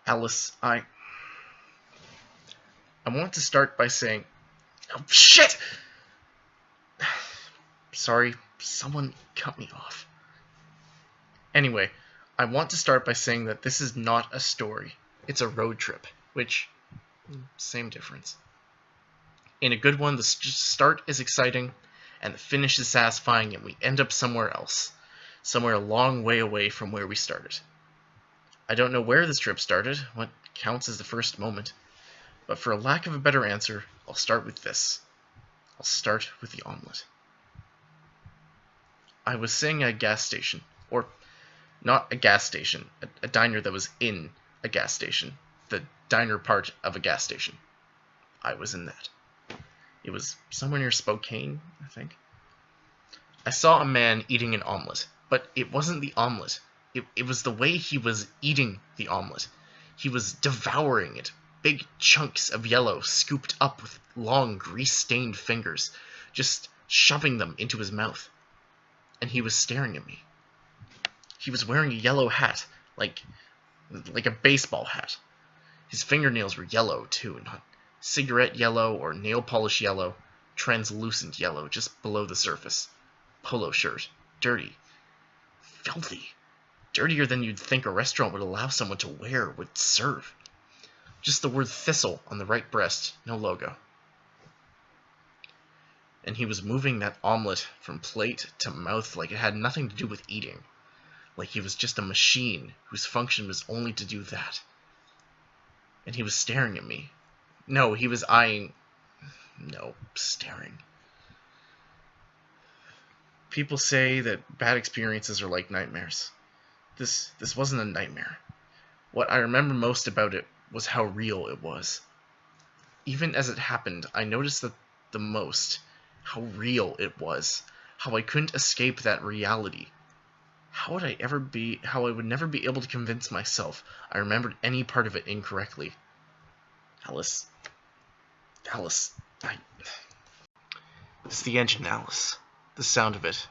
Alice, I want to start by saying... Oh, shit! Sorry, someone cut me off. Anyway, I want to start by saying that this is not a story. It's a road trip, which... same difference. In a good one, the start is exciting, and the finish is satisfying, and we end up somewhere else. Somewhere a long way away from where we started. I don't know where this trip started, what counts as the first moment, but for a lack of a better answer, I'll start with this. I'll start with the omelet. I was sitting at a gas station, or not a gas station, a diner that was in a gas station, the diner part of a gas station. I was in that. It was somewhere near Spokane, I think. I saw a man eating an omelet, but it wasn't the omelet. It was the way he was eating the omelet. He was devouring it. Big chunks of yellow scooped up with long, grease-stained fingers, just shoving them into his mouth. And he was staring at me. He was wearing a yellow hat, like a baseball hat. His fingernails were yellow, too, not cigarette yellow or nail polish yellow, translucent yellow just below the surface. Polo shirt. Dirty. Filthy. Dirtier than you'd think a restaurant would allow someone to wear, would serve. Just the word thistle on the right breast, no logo. And he was moving that omelet from plate to mouth like it had nothing to do with eating. Like he was just a machine whose function was only to do that. And he was staring at me. No, he was eyeing... No, staring. People say that bad experiences are like nightmares. This wasn't a nightmare. What I remember most about it was how real it was. Even as it happened, I noticed that the most, how real it was, how I couldn't escape that reality. How would I would never be able to convince myself I remembered any part of it incorrectly. Alice, it's the engine, Alice. The sound of it.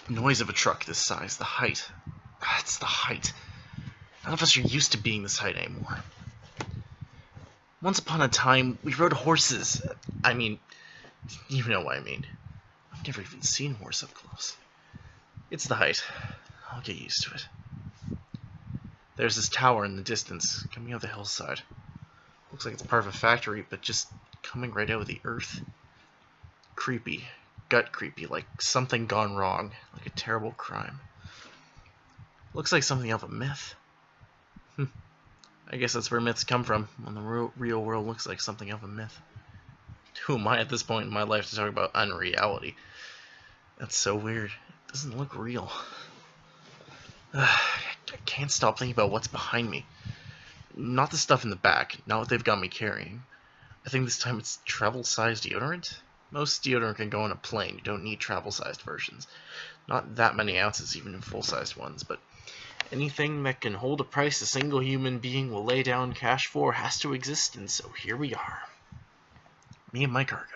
Noise of a truck this size, the height. It's the height. None of us are used to being this height anymore. Once upon a time, we rode horses. I mean, you know what I mean. I've never even seen a horse up close. It's the height. I'll get used to it. There's this tower in the distance, coming out the hillside. Looks like it's part of a factory, but just coming right out of the earth. Creepy. Gut creepy, like something gone wrong, like a terrible crime. Looks like something out of a myth. I guess that's where myths come from, when the real world looks like something out of a myth. Who am I at this point in my life to talk about unreality? That's so weird. It doesn't look real. I can't stop thinking about what's behind me. Not the stuff in the back, not what they've got me carrying. I think this time it's travel-sized deodorant? Most deodorant can go on a plane. You don't need travel-sized versions. Not that many ounces, even in full-sized ones, but anything that can hold a price a single human being will lay down cash for has to exist, and so here we are. Me and my cargo.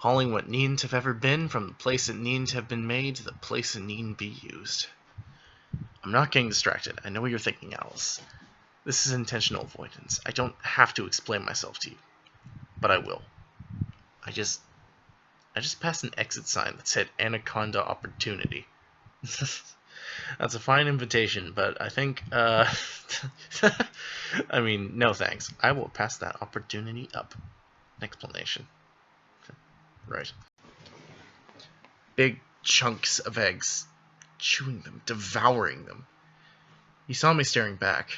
Hauling what needn't have ever been from the place it needn't have been made to the place it needn't be used. I'm not getting distracted. I know what you're thinking, Alice. This is intentional avoidance. I don't have to explain myself to you, but I will. I just passed an exit sign that said Anaconda Opportunity. That's a fine invitation, but I think, I mean, no thanks. I will pass that opportunity up. Explanation. Right. Big chunks of eggs. Chewing them, devouring them. He saw me staring back.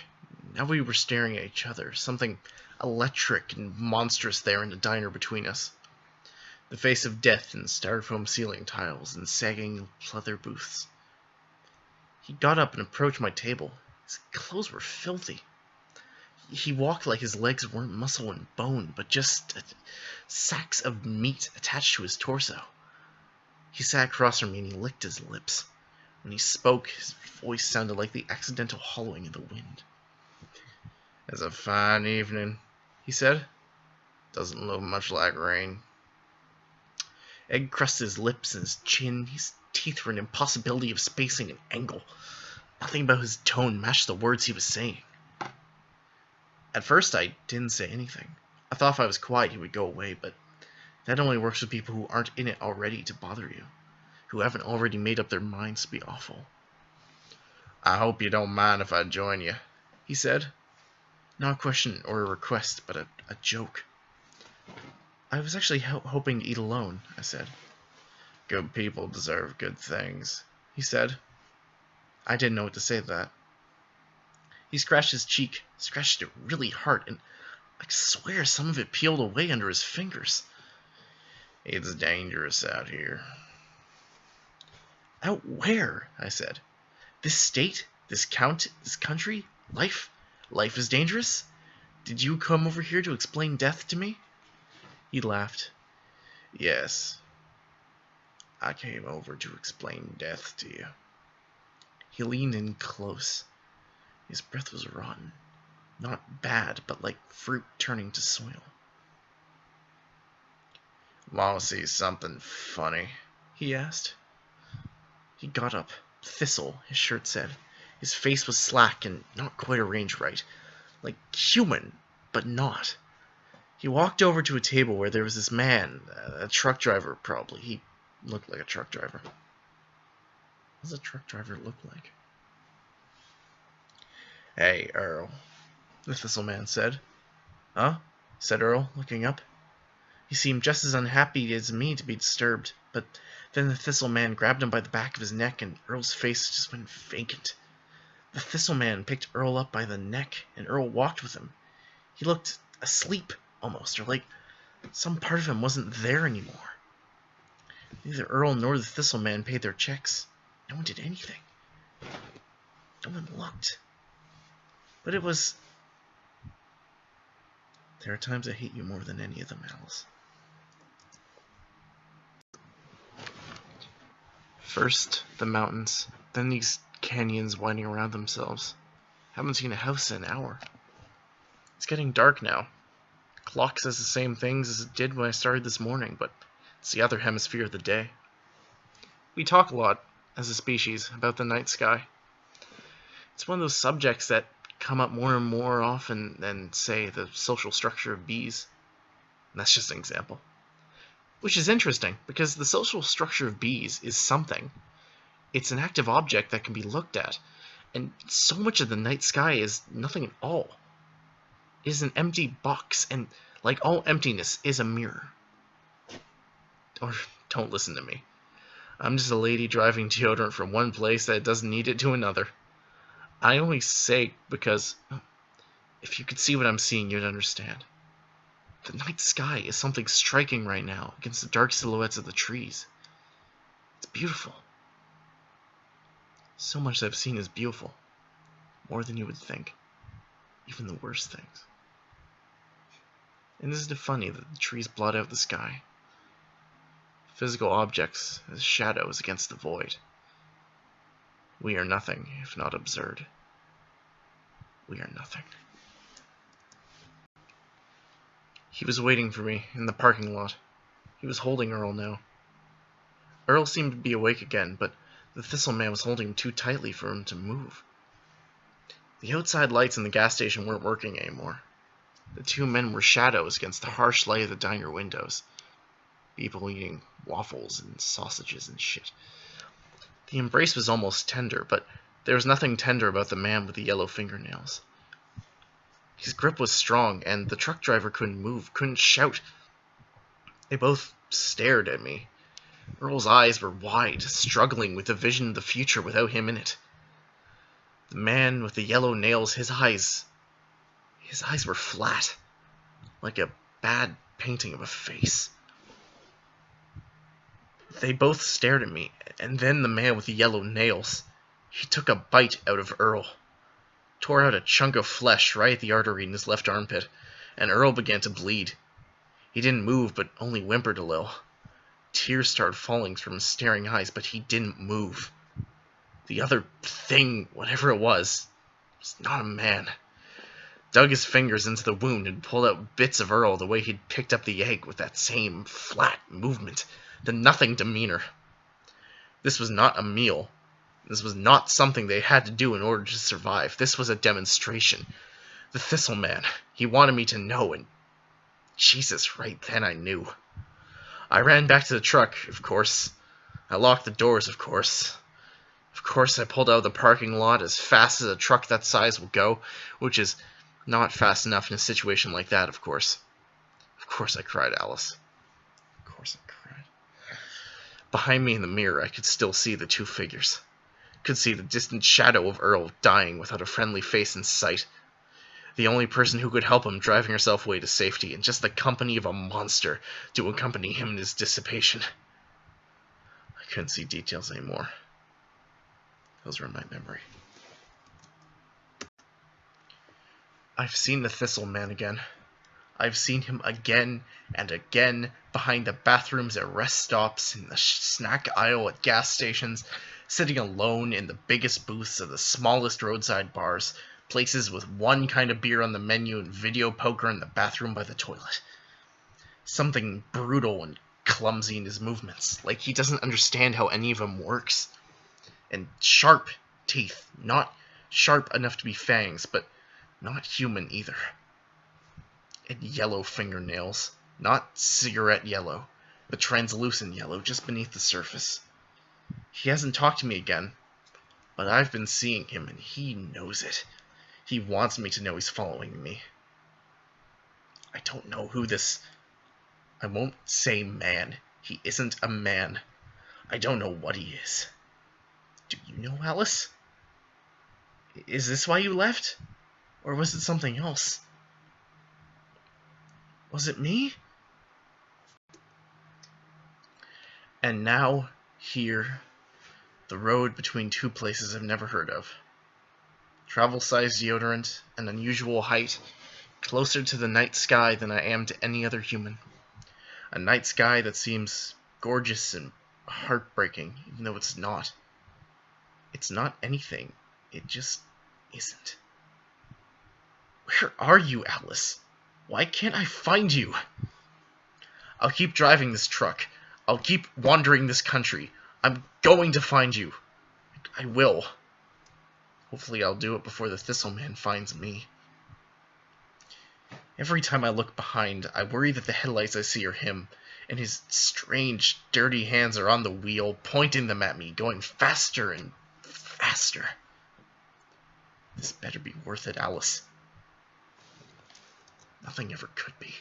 Now we were staring at each other. Something electric and monstrous there in the diner between us. The face of death in styrofoam ceiling tiles and sagging leather booths. He got up and approached my table. His clothes were filthy. He walked like his legs weren't muscle and bone, but just sacks of meat attached to his torso. He sat across from me and he licked his lips. When he spoke, his voice sounded like the accidental hollowing of the wind. "It's a fine evening," he said. "Doesn't look much like rain." Egg crusted his lips and his chin. His teeth were an impossibility of spacing and angle. Nothing about his tone matched the words he was saying. At first, I didn't say anything. I thought if I was quiet, he would go away, but that only works with people who aren't in it already to bother you, who haven't already made up their minds to be awful. I hope you don't mind if I join you, he said. Not a question or a request, but a joke. I was actually hoping to eat alone, I said. Good people deserve good things, he said. I didn't know what to say to that. He scratched his cheek, scratched it really hard, and I swear some of it peeled away under his fingers. It's dangerous out here. Out where? I said. This state? This country? Life? Life is dangerous? Did you come over here to explain death to me? He laughed. Yes. I came over to explain death to you. He leaned in close. His breath was rotten. Not bad, but like fruit turning to soil. Want to see something funny? He asked. He got up. Thistle, his shirt said. His face was slack and not quite arranged right. Like human, but not. He walked over to a table where there was this man, a truck driver probably. He looked like a truck driver. What does a truck driver look like? Hey, Earl, the Thistle man said. Huh? Said Earl, looking up. He seemed just as unhappy as me to be disturbed, but then the Thistle man grabbed him by the back of his neck and Earl's face just went vacant. The Thistle man picked Earl up by the neck and Earl walked with him. He looked asleep, almost, or like some part of him wasn't there anymore. Neither Earl nor the Thistle man paid their checks. No one did anything. No one looked. But it was... There are times I hate you more than any of them, Alice. First, the mountains, then these canyons winding around themselves. Haven't seen a house in an hour. It's getting dark now. Clock says the same things as it did when I started this morning, but it's the other hemisphere of the day. We talk a lot, as a species, about the night sky. It's one of those subjects that come up more and more often than, say, the social structure of bees. And that's just an example. Which is interesting, because the social structure of bees is something. It's an active object that can be looked at, and so much of the night sky is nothing at all. It is an empty box, and like all emptiness, is a mirror. Or don't listen to me. I'm just a lady driving deodorant from one place that doesn't need it to another. I only say because if you could see what I'm seeing, you'd understand. The night sky is something striking right now against the dark silhouettes of the trees. It's beautiful. So much that I've seen is beautiful. More than you would think. Even the worst things. And isn't it funny that the trees blot out the sky? Physical objects as shadows against the void. We are nothing if not absurd. We are nothing. He was waiting for me in the parking lot. He was holding Earl now. Earl seemed to be awake again, but the Thistle man was holding him too tightly for him to move. The outside lights in the gas station weren't working anymore. The two men were shadows against the harsh light of the diner windows. People eating waffles and sausages and shit. The embrace was almost tender, but there was nothing tender about the man with the yellow fingernails. His grip was strong, and the truck driver couldn't move, couldn't shout. They both stared at me. Earl's eyes were wide, struggling with the vision of the future without him in it. The man with the yellow nails, his eyes were flat, like a bad painting of a face. They both stared at me, and then the man with the yellow nails, he took a bite out of Earl. Tore out a chunk of flesh right at the artery in his left armpit, and Earl began to bleed. He didn't move, but only whimpered a little. Tears started falling from his staring eyes, but he didn't move. The other thing, whatever it was not a man. Dug his fingers into the wound and pulled out bits of Earl the way he'd picked up the egg with that same flat movement, the nothing demeanor. This was not a meal. This was not something they had to do in order to survive. This was a demonstration. The Thistle Man. He wanted me to know, and Jesus, right then I knew. I ran back to the truck, of course. I locked the doors, of course. Of course, I pulled out of the parking lot as fast as a truck that size will go, which is not fast enough in a situation like that, of course. Of course I cried, Alice. Of course I cried. Behind me in the mirror, I could still see the two figures. Could see the distant shadow of Earl dying without a friendly face in sight. The only person who could help him driving herself away to safety, and just the company of a monster to accompany him in his dissipation. I couldn't see details anymore. Those were in my memory. I've seen the Thistle Man again. I've seen him again and again behind the bathrooms at rest stops, in the snack aisle at gas stations, sitting alone in the biggest booths of the smallest roadside bars, places with one kind of beer on the menu and video poker in the bathroom by the toilet. Something brutal and clumsy in his movements, like he doesn't understand how any of them works. And sharp teeth, not sharp enough to be fangs, but not human either. And yellow fingernails, not cigarette yellow, but translucent yellow just beneath the surface. He hasn't talked to me again, but I've been seeing him and he knows it. He wants me to know he's following me. I don't know who this... I won't say man. He isn't a man. I don't know what he is. Do you know, Alice? Is this why you left? Or was it something else? Was it me? And now, here, the road between two places I've never heard of. Travel-sized deodorant, an unusual height, closer to the night sky than I am to any other human. A night sky that seems gorgeous and heartbreaking, even though it's not. It's not anything. It just isn't. Where are you, Alice? Why can't I find you? I'll keep driving this truck. I'll keep wandering this country. I'm going to find you. I will. Hopefully I'll do it before the Thistle Man finds me. Every time I look behind, I worry that the headlights I see are him, and his strange, dirty hands are on the wheel, pointing them at me, going faster and faster. This better be worth it, Alice. Nothing ever could be.